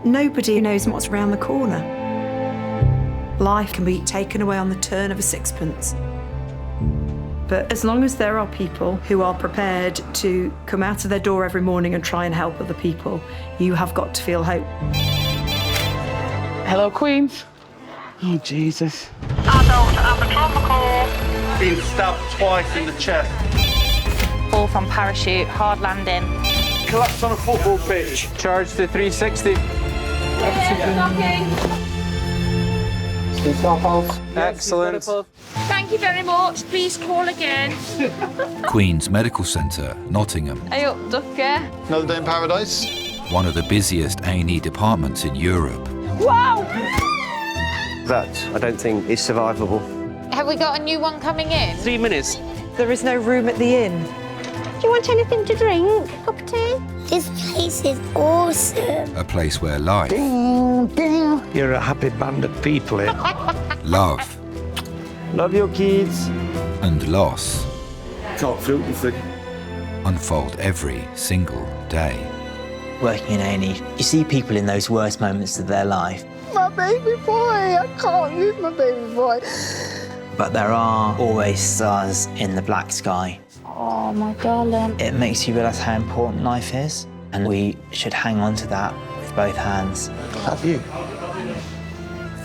Nobody knows what's around the corner. Life can be taken away on the turn of a sixpence. But as long as there are people who are prepared to come out of their door every morning and try and help other people, you have got to feel hope. Hello, Queens. Oh, Jesus. Adult anatomical. Been stabbed twice in the chest. Fall from parachute, hard landing. Collapsed on a football pitch. Charge to 360. Excellent. Thank you very much. Please call again. Queen's Medical Centre, Nottingham. Hey up, Ducker. Another day in paradise. One of the busiest A&E departments in Europe. Wow! That, I don't think, is survivable. Have we got a new one coming in? 3 minutes. There is no room at the inn. Do you want anything to drink? Cup of tea? This place is awesome. A place where life, You're a happy band of people here. love, Love your kids. and loss Can't feel anything. unfold every single day. Working in A&E, you see people in those worst moments of their life. My baby boy, I can't lose my baby boy. But there are always stars in the black sky. Oh, my darling. It makes you realise how important life is, and we should hang on to that with both hands. Have you?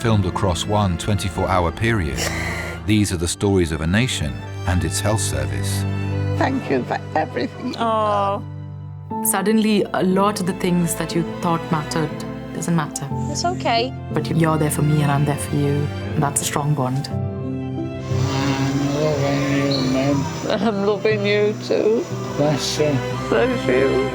Filmed across one 24-hour period, these are the stories of a nation and its health service. Thank you for everything. Oh. Suddenly, a lot of the things that you thought mattered doesn't matter. It's okay. But you're there for me and I'm there for you. And that's a strong bond. I'm loving you too. Bless you. Bless you.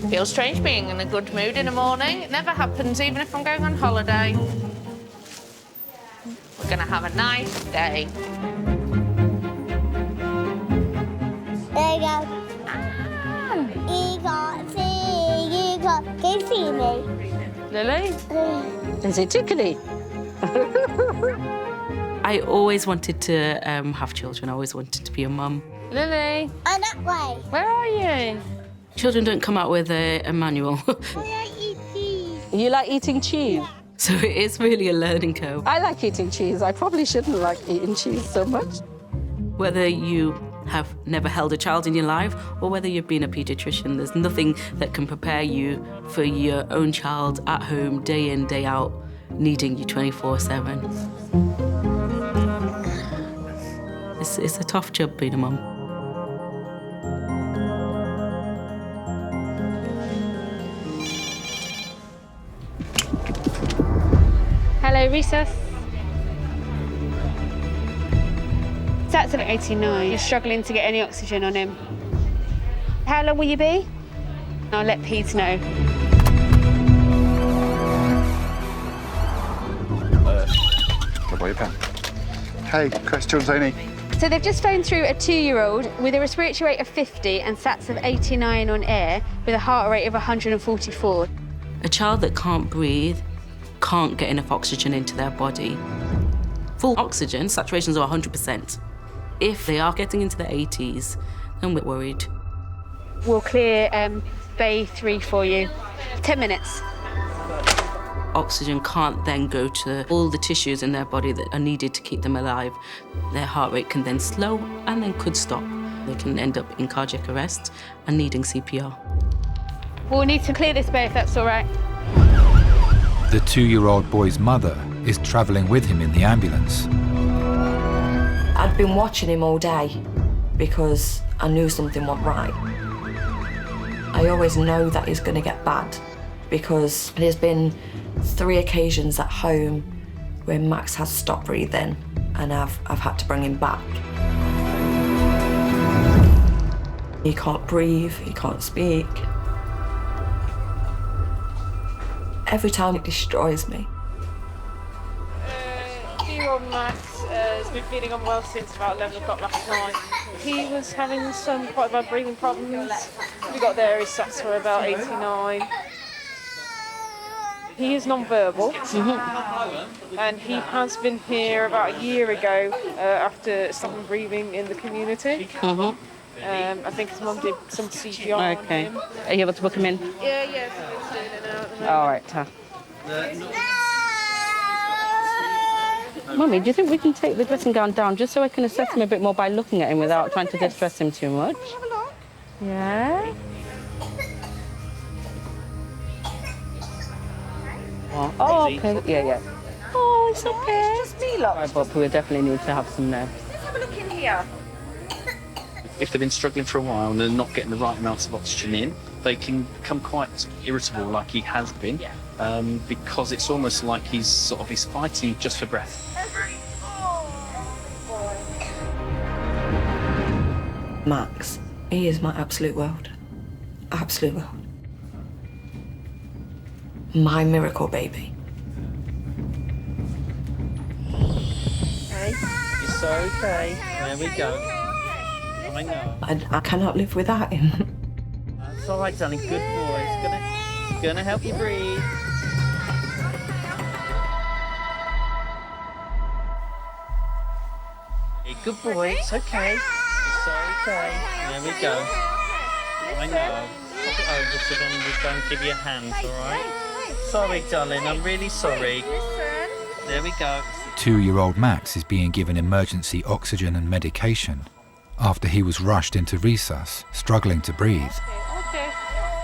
Feels strange being in a good mood in the morning. It never happens, even if I'm going on holiday. We're gonna have a nice day. There you go. You can't see, you can't. Can you see me? Lily? Is it tickly? I always wanted to have children. I always wanted to be a mum. Lily? Oh, that way. Where are you? Children don't come out with a manual. I eat cheese. You like eating cheese? So it is really a learning curve. I like eating cheese. I probably shouldn't like eating cheese so much. Whether you have never held a child in your life or whether you've been a paediatrician, there's nothing that can prepare you for your own child at home, day in, day out, needing you 24/7. It's a tough job being a mum. Hello, recess. Stats of 89. You're struggling to get any oxygen on him. How long will you be? I'll let Pete know. Go by your pen. Hey, questions, A&E. So they've just phoned through a 2-year-old with a respiratory rate of 50 and stats of 89 on air with a heart rate of 144. A child that can't breathe can't get enough oxygen into their body. Full oxygen, saturations are 100%. If they are getting into the 80s, then we're worried. We'll clear Bay 3 for you. 10 minutes. Oxygen can't then go to all the tissues in their body that are needed to keep them alive. Their heart rate can then slow and then could stop. They can end up in cardiac arrest and needing CPR. We'll need to clear this bay if that's all right. The 2-year-old boy's mother is travelling with him in the ambulance. I'd been watching him all day because I knew something wasn't right. I always know that he's going to get bad because there's been 3 occasions at home where Max has stopped breathing and I've had to bring him back. He can't breathe, he can't speak. Every time it destroys me. Year-old Max has been feeling unwell since about 11 o'clock last night. He was having some quite bad breathing problems. We got there, his stats were about 89. He is non-verbal, and he has been here about a year ago after stopping breathing in the community. I think his mum did some CPR on him. Are you able to book him in? Yeah, so he's doing it now at the moment. All right, Ta. Mummy, do you think we can take the dressing gown down just so I can assess him a bit more by looking at him without trying to distress him too much? Have a look. Yeah? Oh, okay. Yeah. Oh, it's okay. Just me, look. Right, but we definitely need to have some nerves. Let's have a look in here. If they've been struggling for a while and they're not getting the right amounts of oxygen in, they can become quite irritable, like he has been, because it's almost like he's fighting just for breath. Max, he is my absolute world. Absolute world. My miracle baby. Okay. It's okay. There we go. I know. I cannot live without him. That's all right, darling. Good boy. It's gonna help you breathe. Hey, good boy. It's okay. It's okay. There we go. I know. Pop it over so then we don't give you a hand, all right? Sorry, darling. I'm really sorry. There we go. 2-year-old Max is being given emergency oxygen and medication after he was rushed into resus, struggling to breathe.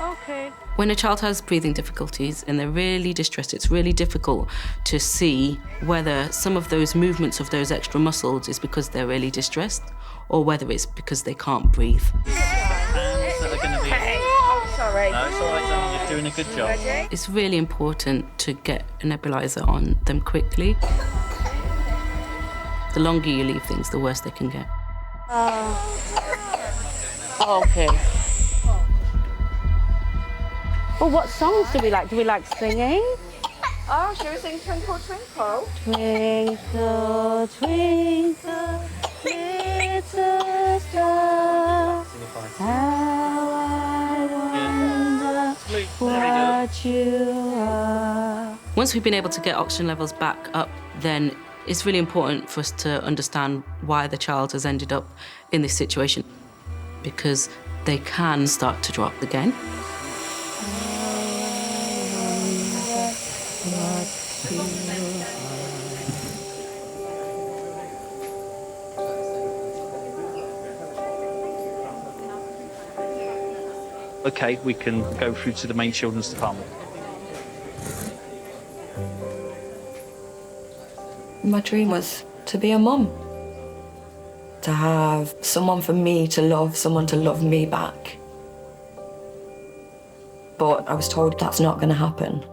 Okay. When a child has breathing difficulties and they're really distressed, it's really difficult to see whether some of those movements of those extra muscles is because they're really distressed or whether it's because they can't breathe. Hands that are going to be... Oh, sorry. No, it's all right, darling. You're doing a good job. It's really important to get a nebulizer on them quickly. The longer you leave things, the worse they can get. Okay. Well, what songs do we like? Do we like singing? Oh, shall we sing Twinkle, Twinkle? Twinkle, twinkle, little star, how I wonder what you are. Once we've been able to get oxygen levels back up, then it's really important for us to understand why the child has ended up in this situation, because they can start to drop again. Okay, we can go through to the main children's department. My dream was to be a mum. To have someone for me to love, someone to love me back. But I was told that's not going to happen.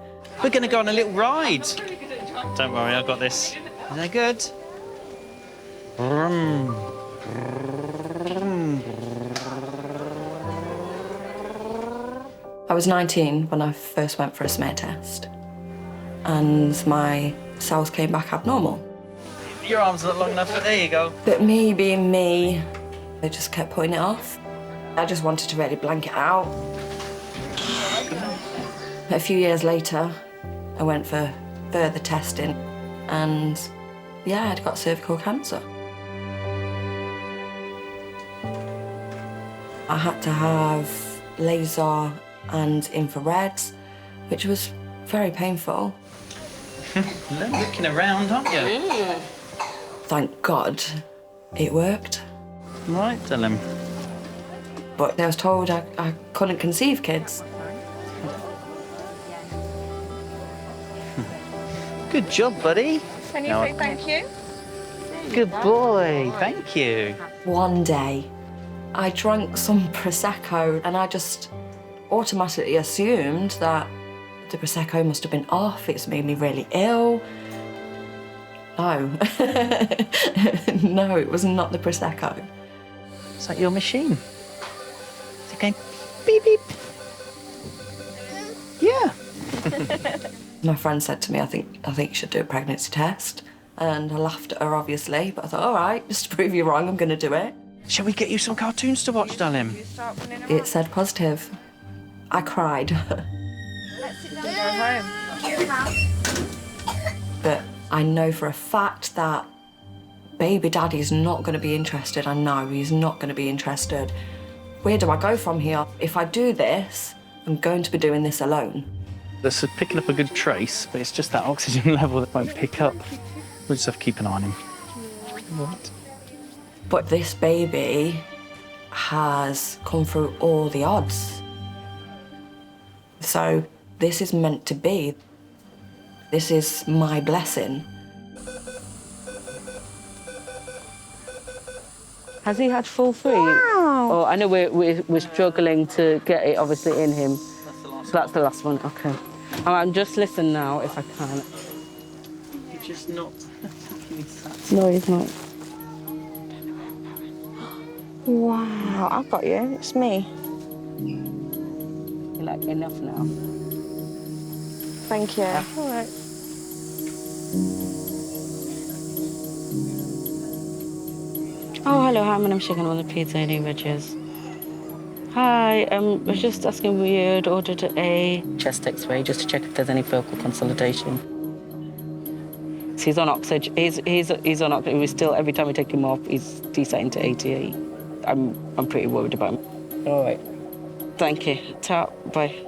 We're going to go on a little ride. Don't worry, I've got this. Is that good? I was 19 when I first went for a smear test. And my cells came back abnormal. Your arm's not long enough, but there you go. But me being me, I just kept putting it off. I just wanted to really blank it out. A few years later, I went for further testing and yeah, I'd got cervical cancer. I had to have laser and infrareds, which was very painful. Looking around, aren't you? Thank God it worked. Right, tell him. But I was told I couldn't conceive kids. Good job, buddy. Can you say thank you? Good boy, thank you. One day, I drank some Prosecco and I just automatically assumed that the Prosecco must have been off. It's made me really ill. No. No, it was not the Prosecco. Is that your machine? Is it going beep, beep? Yeah. My friend said to me, I think you should do a pregnancy test. And I laughed at her, obviously, but I thought, all right, just to prove you wrong, I'm going to do it. Shall we get you some cartoons to watch, darling? It said positive. I cried. Let's sit down and go home. But I know for a fact that baby daddy's not going to be interested. I know he's not going to be interested. Where do I go from here? If I do this, I'm going to be doing this alone. This is picking up a good trace, but it's just that oxygen level that won't pick up. We'll just have to keep an eye on him. Right. But this baby has come through all the odds. So this is meant to be. This is my blessing. Has he had full free? Wow. Oh, I know we're struggling to get it obviously in him. So that's the last one. Okay. I'm just listening now if I can. You're just not. No, he's not. Wow, I've got you. It's me. You're like, enough now. Thank you. Yeah. All right. Oh, hello. Hi, my name's Shagan. I'm on the A&E Begins. Hi, I was just asking, we had ordered a chest X-ray just to check if there's any focal consolidation. So he's on oxygen. He's on oxygen. We still, every time we take him off, he's descending to 88. I'm pretty worried about him. All right. Thank you. Ta. Bye.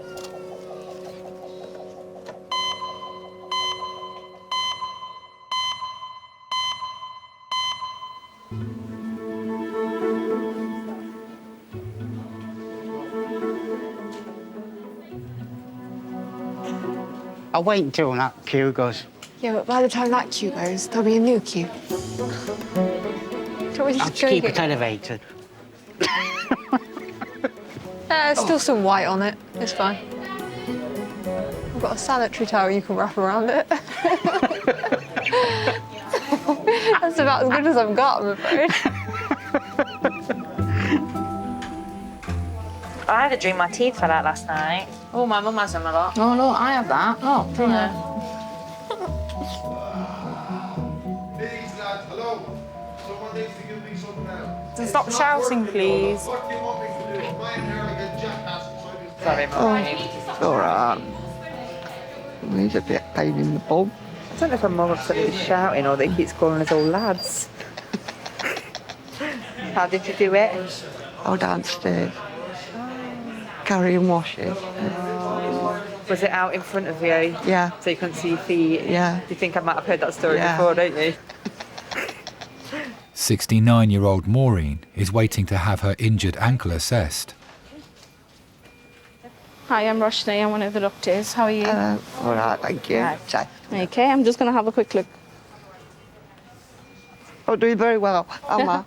I'll wait until that queue goes. Yeah, but by the time that queue goes, there'll be a new queue. I'll just keep it elevated. There's still some white on it. It's fine. I've got a sanitary towel you can wrap around it. That's about as good as I've got, I'm afraid. I had a dream my teeth fell out last night. Oh, my mum has them a lot. Oh, look, I have that. Oh, yeah. Hello? Someone needs to give me something now. So stop shouting, please. What do you want me to do? My hair like a jackass. Sorry, Mum. It's all right. He's a bit pain in the bum. I don't know if I'm more upset that he's shouting or that he keeps calling us all lads. How did you do it? Oh, downstairs. Carrying washing. Was it out in front of you? Yeah. So you couldn't see your feet? Yeah. You think I might have heard that story Yeah. before, don't you? 69-year-old Morin is waiting to have her injured ankle assessed. Hi, I'm Roshni. I'm one of the doctors. How are you? All right, thank you. Right. Okay, I'm just going to have a quick look. Oh, doing very well, am I?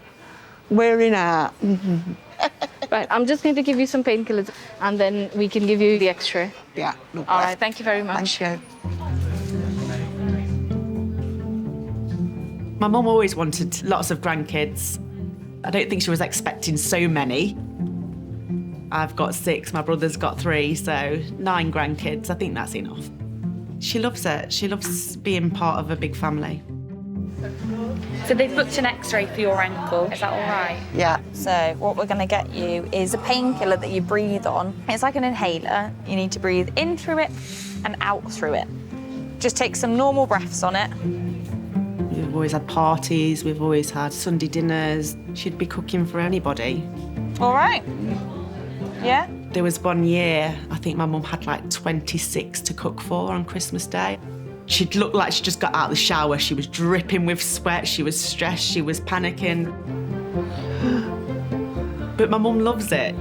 Wearing out. Right, I'm just going to give you some painkillers and then we can give you the X-ray. Yeah. All right, thank you very much. Thank you. My mum always wanted lots of grandkids. I don't think she was expecting so many. I've got 6, my brother's got 3, so 9 grandkids. I think that's enough. She loves it. She loves being part of a big family. So they've booked an X-ray for your ankle, is that all right? Yeah. So what we're going to get you is a painkiller that you breathe on. It's like an inhaler. You need to breathe in through it and out through it. Just take some normal breaths on it. We've always had parties, we've always had Sunday dinners. She'd be cooking for anybody. All right. Yeah? There was one year, I think my mum had like 26 to cook for on Christmas Day. She'd look like she just got out of the shower. She was dripping with sweat, she was stressed, she was panicking. But my mum loves it.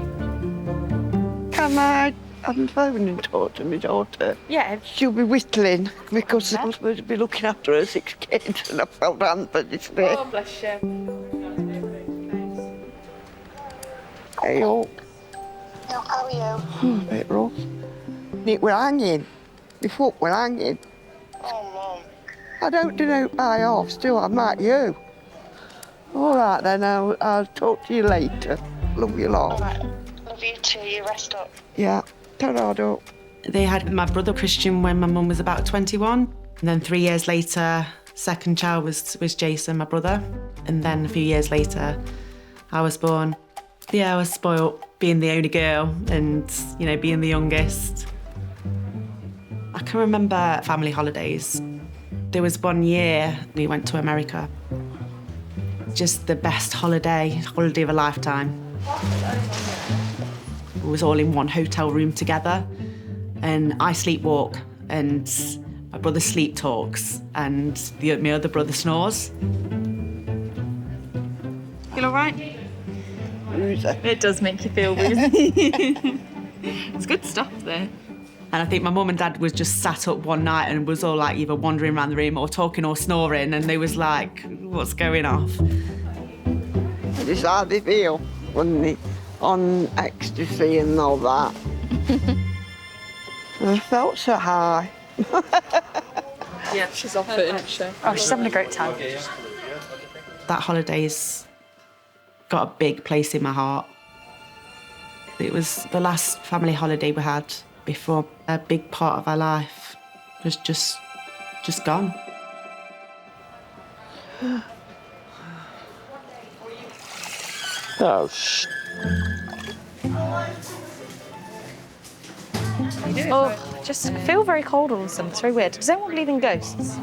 Can I on the phone and talk to my daughter? Yeah. She'll be whistling because I'm supposed to be looking after her 6 kids and I felt hampered this bit. Oh, bless you. Hey, all. How are you? A bit rough. It were hanging. My foot were hanging. Oh, Mum. I don't do no by-offs, do I? Like you. All right, then, I'll talk to you later. Love you lot. All right. Love you too. You rest up. Yeah. Ta-ra. They had my brother Christian when my mum was about 21. And then 3 years later, second child was Jason, my brother. And then a few years later, I was born. Yeah, I was spoilt being the only girl and, you know, being the youngest. I can remember family holidays. There was one year we went to America. Just the best holiday of a lifetime. We was all in one hotel room together, and I sleepwalk, and my brother sleep talks, and my other brother snores. Feel all right? It does make you feel woozy. It's good stuff there. And I think my mum and dad was just sat up one night and was all like either wandering around the room or talking or snoring, and they was like, what's going off? It's how they feel when they on ecstasy and all that. And I felt so high. Yeah, she's off it, isn't she? Oh, she's having a great time. That holiday's got a big place in my heart. It was the last family holiday we had before a big part of our life was just gone. Oh, Oh, just feel very cold all of a sudden. It's very weird. Does anyone believe in ghosts?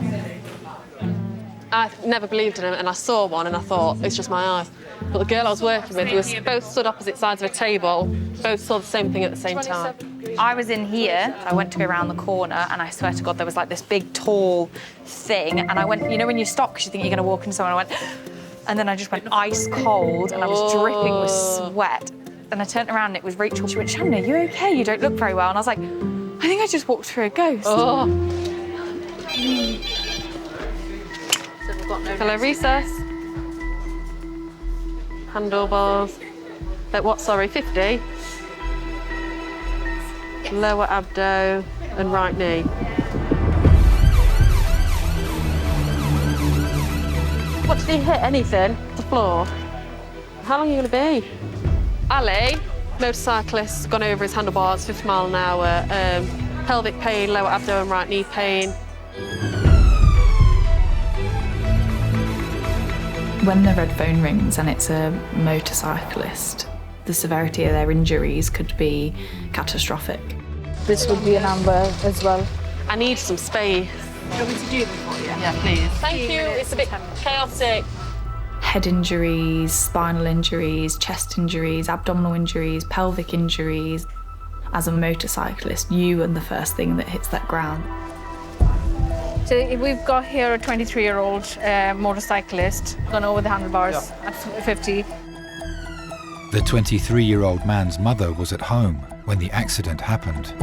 I've never believed in them, and I saw one and I thought, it's just my eyes. But the girl I was working with, we were both stood opposite sides of a table, both saw the same thing at the same time. I was in here, I went to go around the corner, and I swear to God, there was like this big, tall thing, and I went, you know when you stop because you think you're going to walk into someone, I went, and then I just went ice cold, and I was dripping with sweat. And I turned around and it was Rachel. She went, Shannon, are you okay? You don't look very well. And I was like, I think I just walked through a ghost. Oh. Hello, recess. Handlebars. At what, sorry, 50? Lower abdo and right knee. What did he hit? Anything? The floor? How long are you going to be? Ali, motorcyclist, gone over his handlebars, 50 miles an hour, pelvic pain, lower abdo and right knee pain. When the red phone rings and it's a motorcyclist, the severity of their injuries could be catastrophic. This would be an amber as well. I need some space. Do you want me to do them for you? Yeah, please. Thank you. It's a bit chaotic. Head injuries, spinal injuries, chest injuries, abdominal injuries, pelvic injuries. As a motorcyclist, you are the first thing that hits that ground. So we've got here a 23-year-old motorcyclist gone over the handlebars at 50. The 23-year-old man's mother was at home when the accident happened.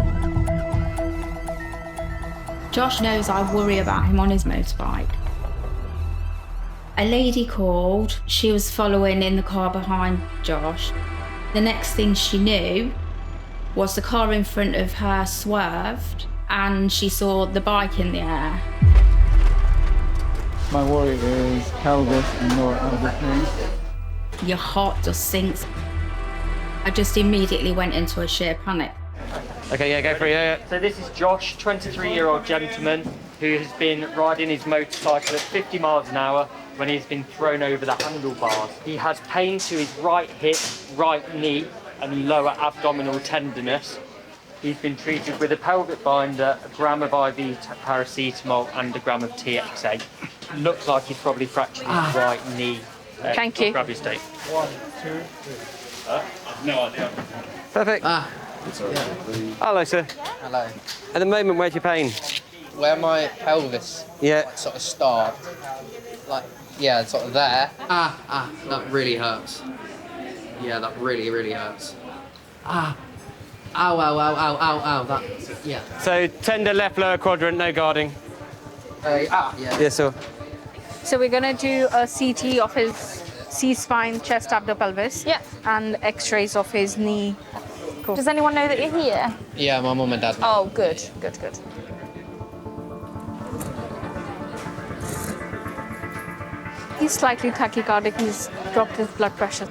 Josh knows I worry about him on his motorbike. A lady called, she was following in the car behind Josh. The next thing she knew was the car in front of her swerved and she saw the bike in the air. My worry is pelvis and lower abdomen. Your heart just sinks. I just immediately went into a sheer panic. Okay, yeah, go for it, yeah. So this is Josh, 23-year-old gentleman who has been riding his motorcycle at 50 miles an hour when he's been thrown over the handlebars. He has pain to his right hip, right knee, and lower abdominal tenderness. He's been treated with a pelvic binder, a gram of IV paracetamol, and a gram of TXA. Looks like he's probably fractured his right knee. Thank you. Grab your state. 1, 2, 3. No idea. Perfect. Hello, sir. Hello. At the moment, where's your pain? Where my pelvis sort of start, like, yeah, sort of there. That really hurts. Yeah, that really, really hurts. Ow, ow, ow, ow, ow, ow, ow, that, yeah. So, tender left lower quadrant, no guarding. Yeah. Yes, sir. So we're going to do a CT of his C-spine, chest, abdo, pelvis. Yeah. And x-rays of his knee. Cool. Does anyone know that you're here? Yeah, my mum and dad. Oh, good, good, good. He's slightly tachycardic, he's dropped his blood pressure.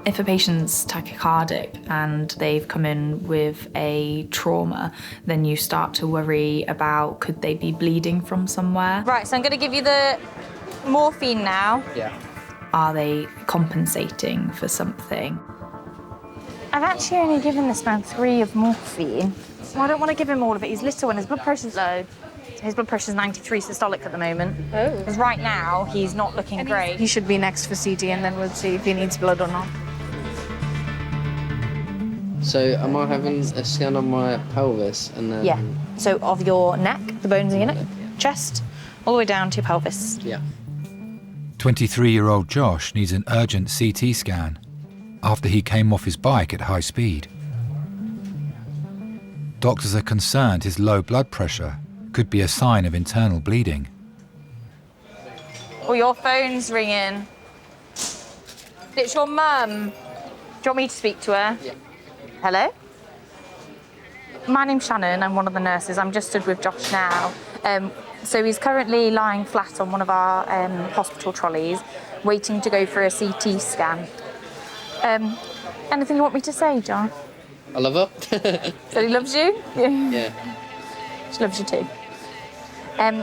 If a patient's tachycardic and they've come in with a trauma, then you start to worry about could they be bleeding from somewhere? Right, so I'm going to give you the morphine now. Yeah. Are they compensating for something? I've actually only given this man 3 of morphine. Well, I don't want to give him all of it. He's little and his blood pressure's low. His blood pressure's 93 systolic at the moment. Oh. Because right now, he's not looking great. He should be next for CD and then we'll see if he needs blood or not. So am I having a scan on my pelvis and then... Yeah. So of your neck, the bones in your neck, chest, all the way down to your pelvis. Yeah. 23-year-old Josh needs an urgent CT scan after he came off his bike at high speed. Doctors are concerned his low blood pressure could be a sign of internal bleeding. Oh, your phone's ringing. It's your mum. Do you want me to speak to her? Yeah. Hello? My name's Shannon, I'm one of the nurses. I'm just stood with Josh now. So he's currently lying flat on one of our hospital trolleys, waiting to go for a CT scan. Anything you want me to say, John? I love her. So he loves you? Yeah. She loves you too.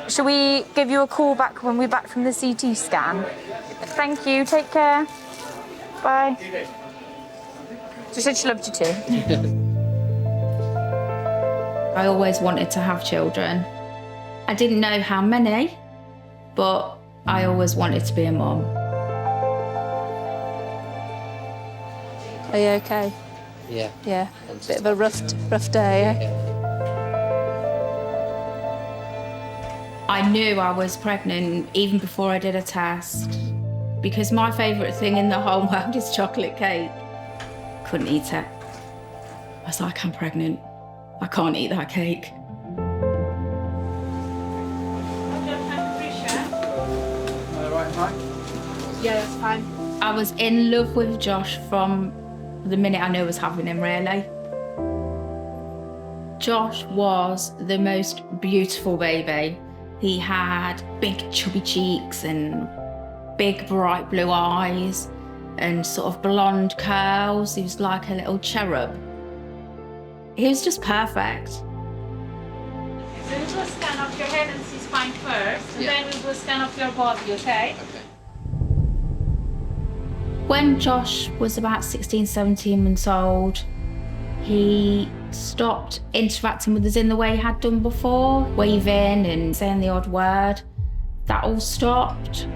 Shall we give you a call back when we're back from the CT scan? Thank you, take care. Bye. She said she loved you too. I always wanted to have children. I didn't know how many, but I always wanted to be a mum. Are you okay? Yeah. Yeah. Bit of a rough day, eh? I knew I was pregnant even before I did a test because my favourite thing in the whole world is chocolate cake. Couldn't eat it. I was like, I'm pregnant. I can't eat that cake. Yeah, that's fine. I was in love with Josh from the minute I knew I was having him, really. Josh was the most beautiful baby. He had big chubby cheeks and big bright blue eyes and sort of blonde curls. He was like a little cherub. He was just perfect. So we'll do a scan of your head and see spine first, and then we'll do a scan of your body, okay? When Josh was about 16, 17 months old, he stopped interacting with us in the way he had done before, waving and saying the odd word. That all stopped,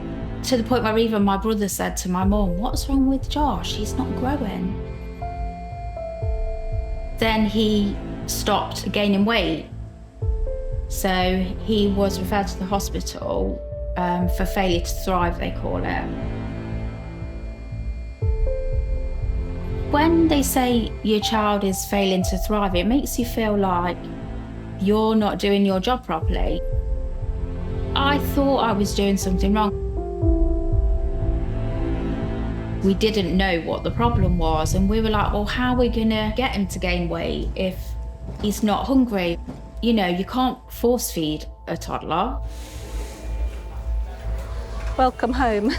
to the point where even my brother said to my mum, "What's wrong with Josh? He's not growing." Then he stopped gaining weight. So he was referred to the hospital for failure to thrive, they call it. When they say your child is failing to thrive, it makes you feel like you're not doing your job properly. I thought I was doing something wrong. We didn't know what the problem was, and we were like, well, how are we gonna get him to gain weight if he's not hungry? You know, you can't force feed a toddler. Welcome home.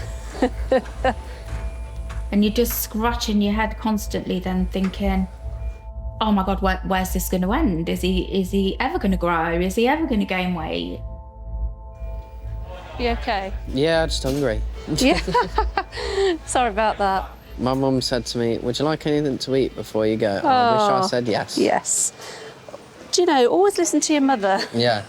And you're just scratching your head constantly then thinking, oh my God, where's this gonna end? Is he ever gonna grow? Is he ever gonna gain weight? You okay? Yeah, just hungry. Yeah. Sorry about that. My mum said to me, would you like anything to eat before you go? I wish I said yes. Yes. Do you know, always listen to your mother. Yeah.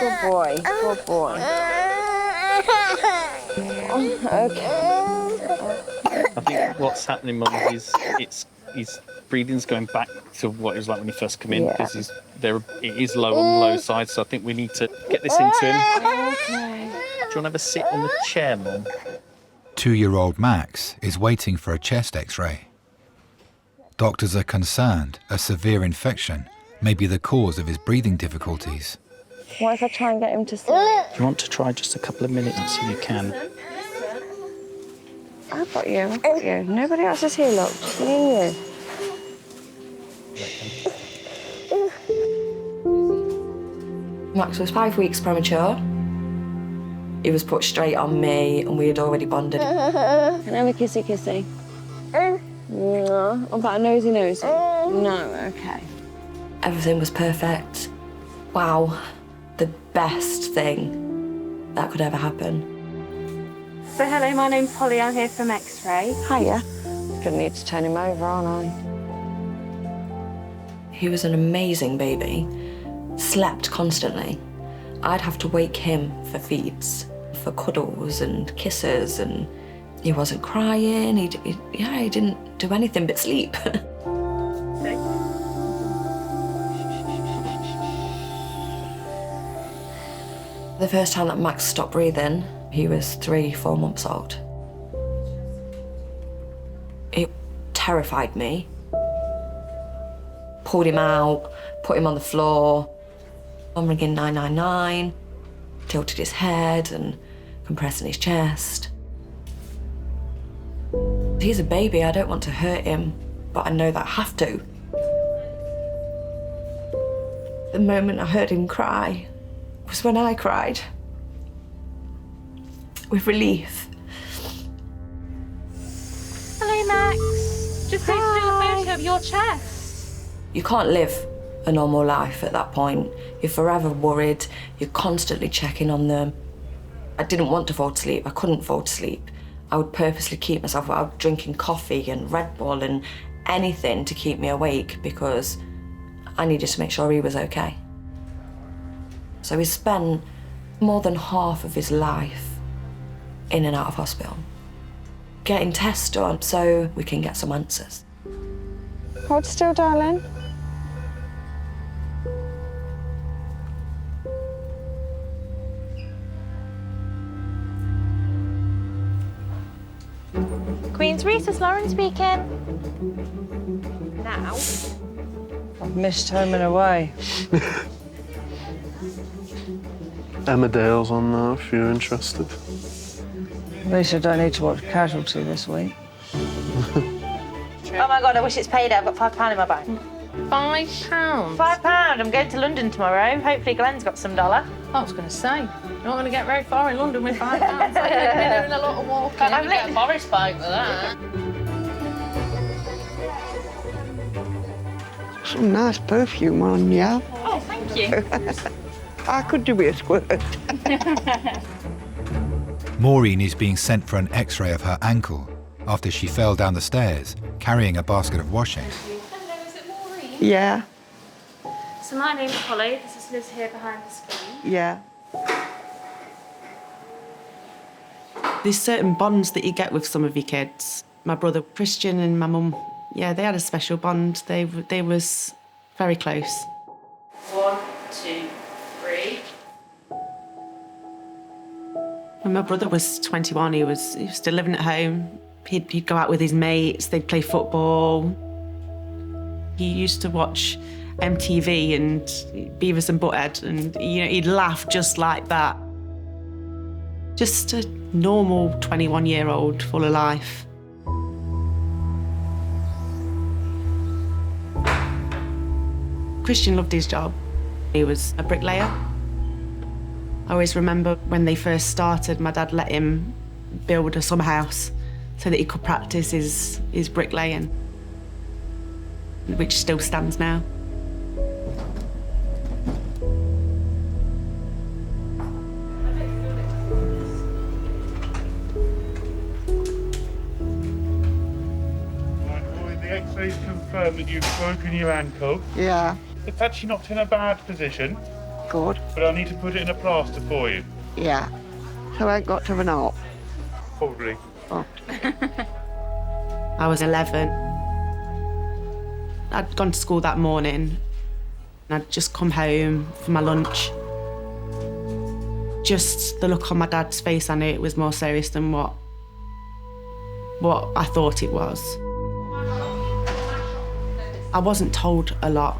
Good boy, good boy. Okay. I think what's happening, Mum, is his breathing's going back to what it was like when he first came in, because it is low on the low side, so I think we need to get this into him. Okay. Do you want to have a sit on the chair, Mum? 2-year-old Max is waiting for a chest x-ray. Doctors are concerned a severe infection may be the cause of his breathing difficulties. What if I try and get him to sleep? Do you want to try just a couple of minutes and see if you can? I've got you. Nobody else is here, look. Just me and you. Max was 5 weeks premature. He was put straight on me and we had already bonded. Can I have a kissy? What about a nosy? No, okay. Everything was perfect. Wow, the best thing that could ever happen. So hello, my name's Holly, I'm here from X-Ray. Hiya. Gonna need to turn him over, aren't I? He was an amazing baby, slept constantly. I'd have to wake him for feeds, for cuddles and kisses, and he wasn't crying, he didn't do anything but sleep. The first time that Max stopped breathing, he was 3-4 months old. It terrified me. Pulled him out, put him on the floor. I'm ringing 999, tilted his head and compressing his chest. He's a baby, I don't want to hurt him, but I know that I have to. The moment I heard him cry was when I cried. With relief. Hello, Max. Just going to do a photo of your chest. You can't live a normal life at that point. You're forever worried, you're constantly checking on them. I didn't want to fall asleep, I couldn't fall asleep. I would purposely keep myself out drinking coffee and Red Bull and anything to keep me awake because I needed to make sure he was okay. So he spent more than half of his life in and out of hospital, getting tests done so we can get some answers. Hold still, darling. Queen's Reese's, Lauren speaking. Now. I've missed home and away. Emmerdale's on now if you're interested. At least I don't need to watch Casualty this week. Oh my God, I wish it's payday. I've got £5 in my bank. £5? £5. I'm going to London tomorrow. Hopefully Glenn's got some dollar. I was going to say, you're not going to get very far in London with £5. Like you've been doing a lot of walking. I'm get a Boris bike with that. Some nice perfume on you. Oh, thank you. I could do with a squirt. Maureen is being sent for an x-ray of her ankle after she fell down the stairs carrying a basket of washing. Hello, is it Morin? Yeah, So my name's Holly, this is Liz here behind the screen. yeah. There's certain bonds that you get with some of your kids. My brother Christian and my mum, yeah, they had a special bond. They was very close. 1, 2, 3. When my brother was 21, he was still living at home. He'd go out with his mates, they'd play football. He used to watch MTV and Beavis and Butthead, and he'd laugh just like that. Just a normal 21-year-old full of life. Christian loved his job. He was a bricklayer. I always remember when they first started, my dad let him build a summer house so that he could practice his bricklaying, which still stands now. The X-rays confirm that you've broken your ankle. Yeah. It's actually not in a bad position. Good. But I'll need to put it in a plaster for you. Yeah. So I ain't got to have an op. Probably. Oh. I was 11. I'd gone to school that morning and I'd just come home for my lunch. Just the look on my dad's face, I knew it was more serious than what I thought it was. I wasn't told a lot.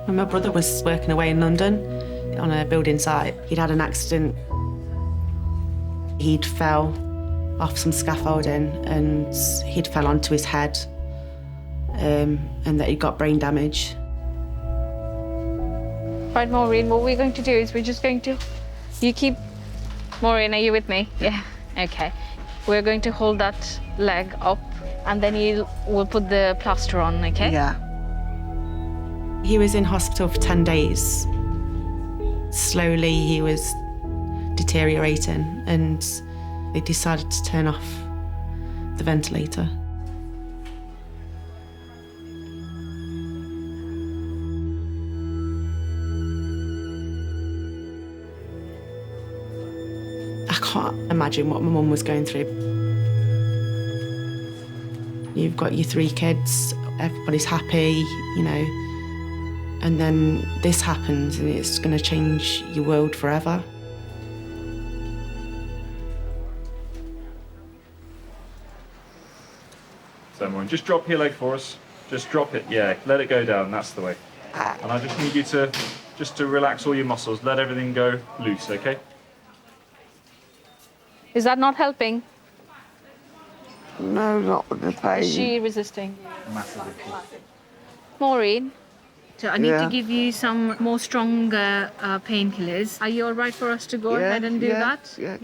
When my brother was working away in London on a building site, he'd had an accident. He'd fell off some scaffolding and he'd fell onto his head, and that he got brain damage. Right, Maureen, what we're going to do is we're just going to... Maureen, are you with me? Yeah, okay. We're going to hold that leg up And then you will put the plaster on, okay? Yeah. He was in hospital for 10 days. Slowly he was deteriorating and they decided to turn off the ventilator. I can't imagine what my mum was going through. You've got your 3 kids, everybody's happy, you know, and then this happens and it's going to change your world forever. So, Morin, just drop your leg for us. Just drop it, yeah, let it go down, that's the way. And I just need you to relax all your muscles, let everything go loose, okay? Is that not helping? No, not with the pain. Is she resisting? Massively. Maureen? So I need Yeah. to give you some more stronger painkillers. Are you all right for us to go ahead and do that? Yeah.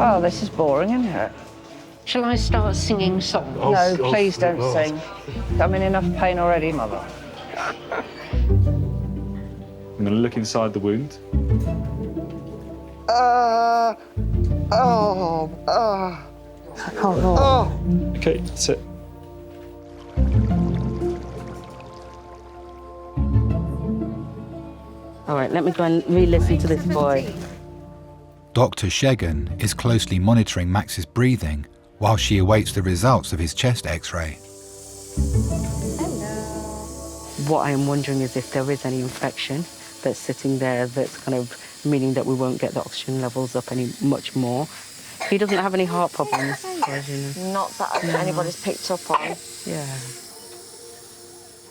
Oh, this is boring, isn't it? Shall I start singing songs? No, please don't sing. I'm in enough pain already, Mother. I'm going to look inside the wound. I can't walk. Okay, that's it. All right, let me go and re-listen to this boy. Dr. Shegan is closely monitoring Max's breathing while she awaits the results of his chest X-ray. What I am wondering is if there is any infection that's sitting there that's kind of meaning that we won't get the oxygen levels up any much more. He doesn't have any heart problems, as far as you know. Not that anybody's picked up on. Yeah.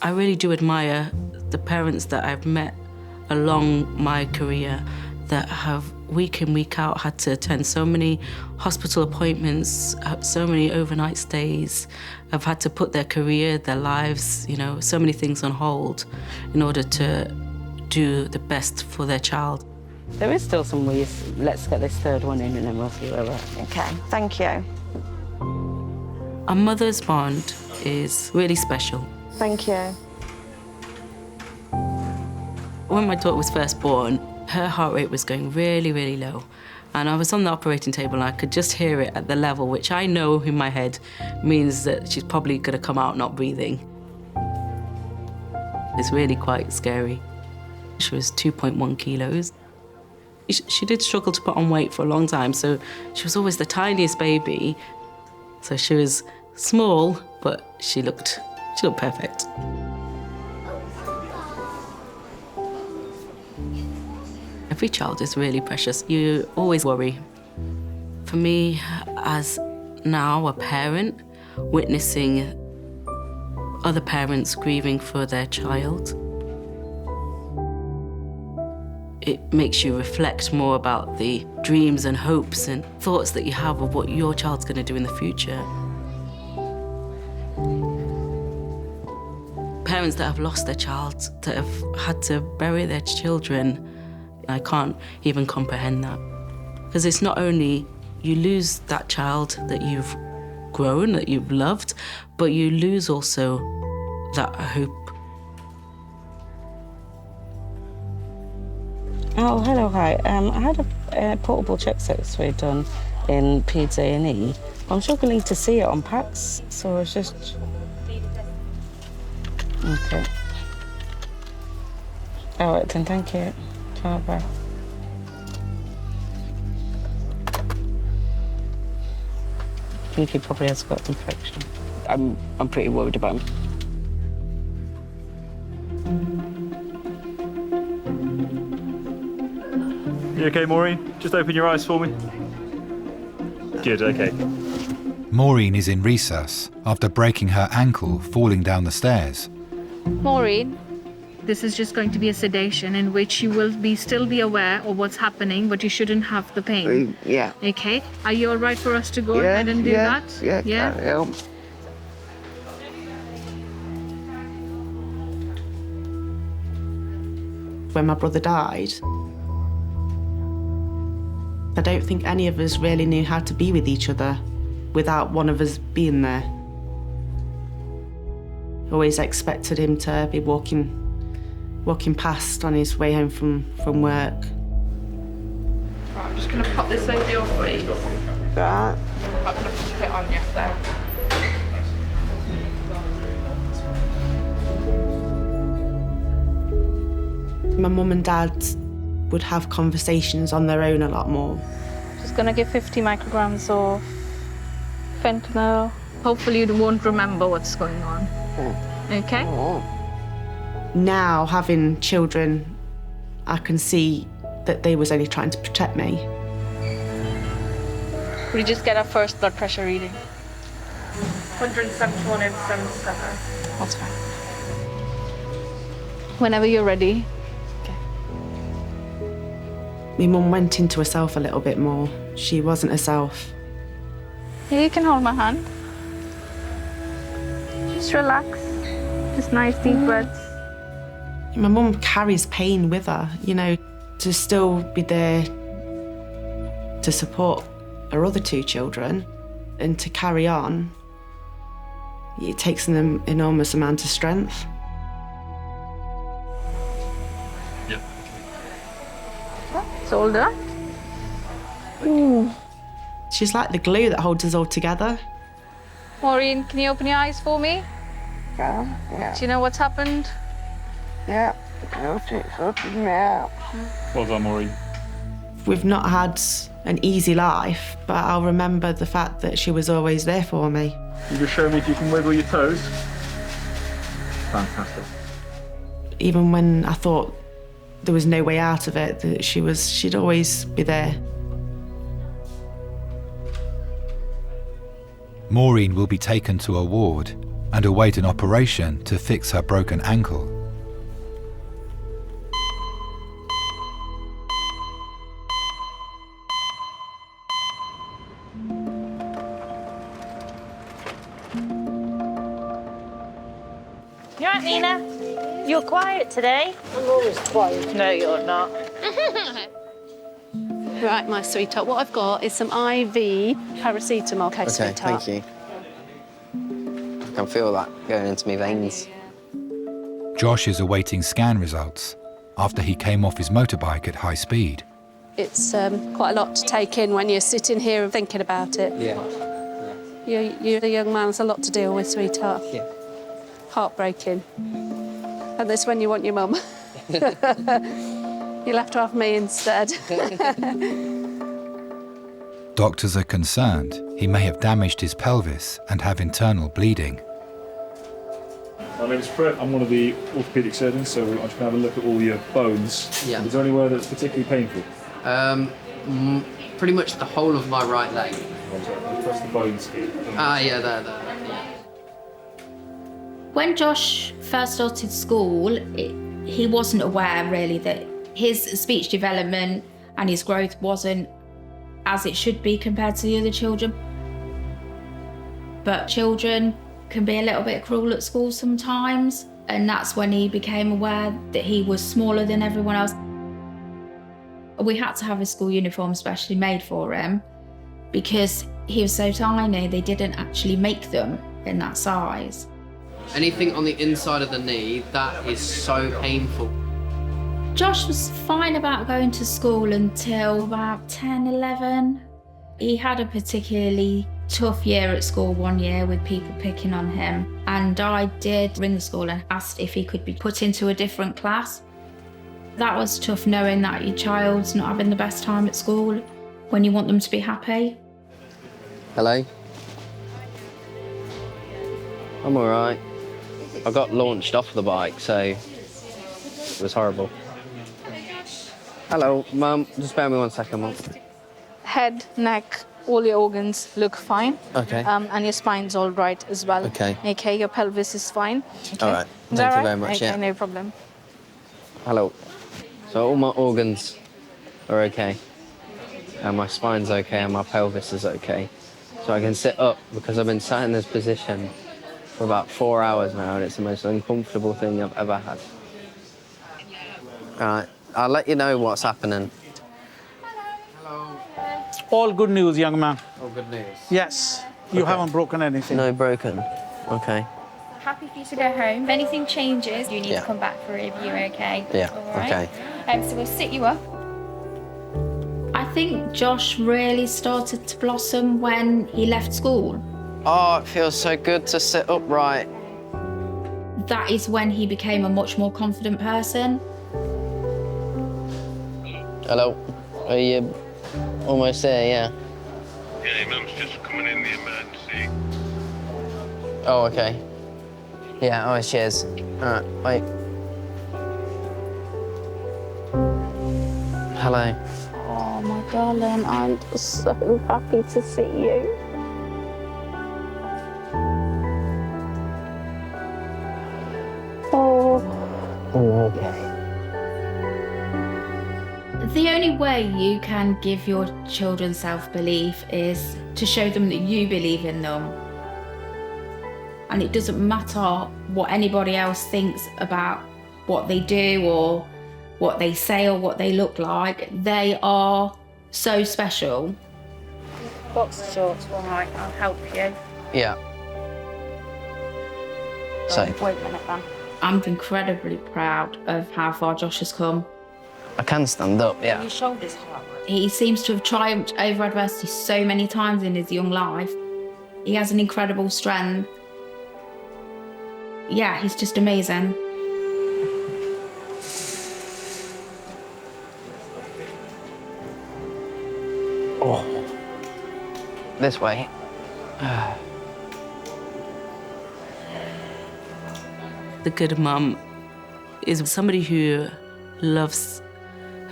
I really do admire the parents that I've met along my career that have week in, week out had to attend so many hospital appointments, so many overnight stays, have had to put their career, their lives, you know, so many things on hold in order to do the best for their child. There is still some ways. Let's get this third one in and then we'll see where we're at. Okay, thank you. A mother's bond is really special. Thank you. When my daughter was first born, her heart rate was going really, really low. And I was on the operating table and I could just hear it at the level, which I know in my head means that she's probably gonna come out not breathing. It's really quite scary. She was 2.1 kilos. She did struggle to put on weight for a long time, so she was always the tiniest baby. So she was small, but she looked perfect. Every child is really precious. You always worry. For me, as now a parent, witnessing other parents grieving for their child, it makes you reflect more about the dreams and hopes and thoughts that you have of what your child's going to do in the future. Parents that have lost their child, that have had to bury their children, I can't even comprehend that. Because it's not only you lose that child that you've grown, that you've loved, but you lose also that hope. Oh, hello, hi. I had a portable chest X-ray done in Peds A&E. I'm struggling to see it on PACS, so I was just... Okay. All right, then, thank you. Bye. I think he probably has got infection. I'm pretty worried about him. You okay, Morin? Just open your eyes for me. Good, okay. Maureen is in resus after breaking her ankle falling down the stairs. Maureen, This is just going to be a sedation in which you will still be aware of what's happening, but you shouldn't have the pain. Yeah. Okay. Are you all right for us to go ahead and do that? Yeah. Carry on. When my brother died, I don't think any of us really knew how to be with each other without one of us being there. Always expected him to be walking past on his way home from work. Right, I'm just going to pop this over your face. Right. I'm going to put it on you there. My mum and dad would have conversations on their own a lot more. Just going to give 50 micrograms of fentanyl. Hopefully you won't remember what's going on. Okay? Now, having children, I can see that they was only trying to protect me. We just get our first blood pressure reading. 171 over 77. That's fine. Whenever you're ready. My mum went into herself a little bit more. She wasn't herself. Yeah, you can hold my hand. Just relax. Just nice deep breaths. My mum carries pain with her, you know, to still be there to support her other two children and to carry on. It takes an enormous amount of strength. Yep. It's all done. She's like the glue that holds us all together. Maureen, can you open your eyes for me? Yeah. Do you know what's happened? Yeah. It's open now. Well done, Morin. We've not had an easy life, but I'll remember the fact that she was always there for me. You just show me if you can wiggle your toes. Fantastic. Even when I thought there was no way out of it, that she'd always be there. Maureen will be taken to a ward and await an operation to fix her broken ankle. You all right, Nina? You're quiet today. I'm always quiet. No, you're not. Right, my sweetheart, what I've got is some IV paracetamol. Okay, sweetheart. Thank you. I can feel that going into my veins. Josh is awaiting scan results after he came off his motorbike at high speed. It's quite a lot to take in when you're sitting here and thinking about it. Yeah. You're a young man, there's a lot to deal with, sweetheart. Yeah. Heartbreaking. And this when you want your mum. You'll have to have me instead. Doctors are concerned he may have damaged his pelvis and have internal bleeding. My name's Fred. I'm one of the orthopaedic surgeons, so I'm just going to have a look at all your bones. Yeah. Is there anywhere that's particularly painful? Pretty much the whole of my right leg. Press the bones here. Yeah, there. When Josh first started school, he wasn't aware really that his speech development and his growth wasn't as it should be compared to the other children. But children can be a little bit cruel at school sometimes, and that's when he became aware that he was smaller than everyone else. We had to have a school uniform specially made for him because he was so tiny, they didn't actually make them in that size. Anything on the inside of the knee, that is so painful. Josh was fine about going to school until about 10, 11. He had a particularly tough year at school one year with people picking on him. And I did ring the school and asked if he could be put into a different class. That was tough, knowing that your child's not having the best time at school when you want them to be happy. Hello? I'm all right. I got launched off the bike, so it was horrible. Hello, Mum. Just bear me 1 second, Mum. Head, neck, all your organs look fine. Okay. And your spine's all right as well. Okay. Okay, your pelvis is fine. Okay. All right. Is Thank that you very right? much. Okay, Yeah. no problem. Hello. So all my organs are okay, and my spine's okay, and my pelvis is okay. So I can sit up because I've been sat in this position for about 4 hours now, and it's the most uncomfortable thing I've ever had. All right, I'll let you know what's happening. All good news, young man. All good news. Yes, you haven't broken anything. No broken. Okay. Happy for you to go home. If anything changes, you need to come back for a review, okay? Yeah, All right? okay. So we'll sit you up. I think Josh really started to blossom when he left school. Oh, it feels so good to sit upright. That is when he became a much more confident person. Hello. Are you almost there? Yeah. Yeah, Mum's just coming in the emergency. Oh, okay. Yeah, oh, cheers. All right, wait. Hello. Oh, my darling, I'm just so happy to see you. Oh. Okay. The only way you can give your children self-belief is to show them that you believe in them. And it doesn't matter what anybody else thinks about what they do or what they say or what they look like. They are so special. Boxer shorts, all right, I'll help you. Yeah. So. Wait a minute, then. I'm incredibly proud of how far Josh has come. I can stand up, yeah. Your shoulders hurt. He seems to have triumphed over adversity so many times in his young life. He has an incredible strength. Yeah, he's just amazing. Oh. This way. The good mum is somebody who loves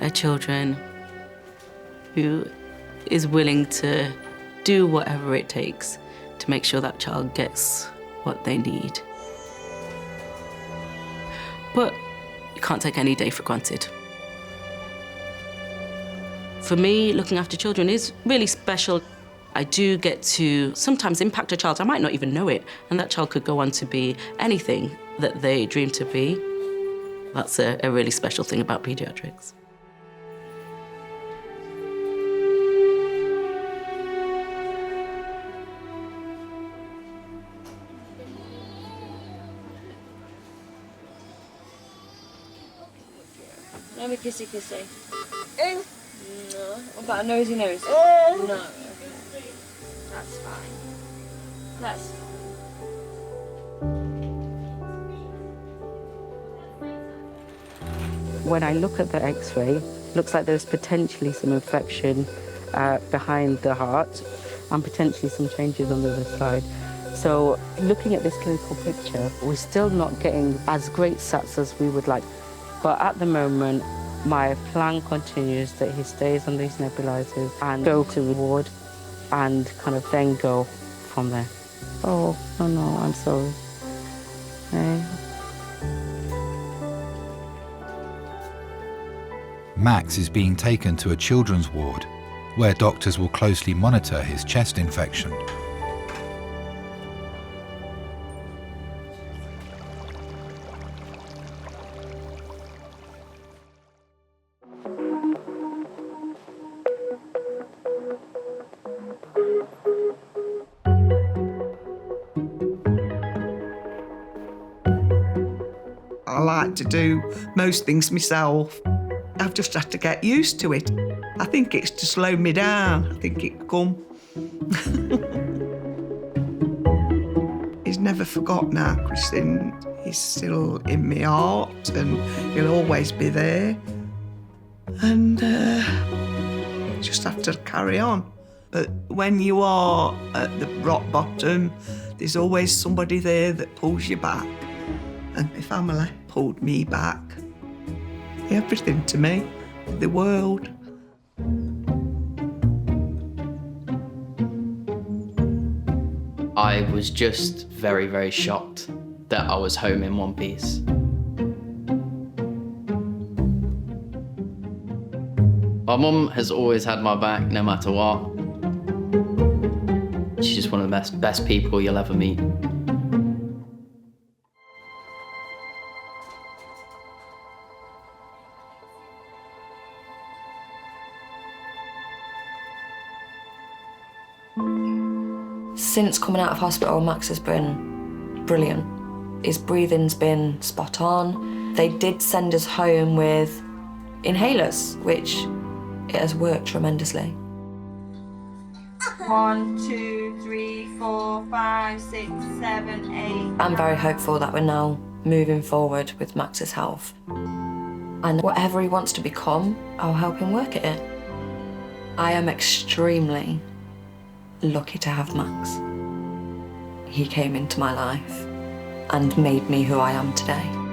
her children, who is willing to do whatever it takes to make sure that child gets what they need. But you can't take any day for granted. For me, looking after children is really special. I do get to sometimes impact a child. I might not even know it, and that child could go on to be anything that they dream to be. That's a really special thing about pediatrics. Let me kissy kissy. No. What about a nosy nose? No. That's fine. That's fine. When I look at the x-ray, looks like there's potentially some infection behind the heart and potentially some changes on the other side. So looking at this clinical picture, we're still not getting as great stats as we would like. But at the moment, my plan continues that he stays on these nebulizers and go to the ward and kind of then go from there. Oh, no, I'm sorry. Hey. Max is being taken to a children's ward where doctors will closely monitor his chest infection. I like to do most things myself. I've just had to get used to it. I think it's to slow me down. I think it come. He's never forgot now, Christine. He's still in my heart and he'll always be there. And just have to carry on. But when you are at the rock bottom, there's always somebody there that pulls you back. And my family pulled me back. Everything to me, the world. I was just very, very shocked that I was home in one piece. My mum has always had my back, no matter what. She's just one of the best people you'll ever meet. Since coming out of hospital, Max has been brilliant. His breathing's been spot on. They did send us home with inhalers, which it has worked tremendously. 1, 2, 3, 4, 5, 6, 7, 8. I'm very hopeful that we're now moving forward with Max's health. And whatever he wants to become, I'll help him work at it. I am extremely lucky to have Max. He came into my life and made me who I am today.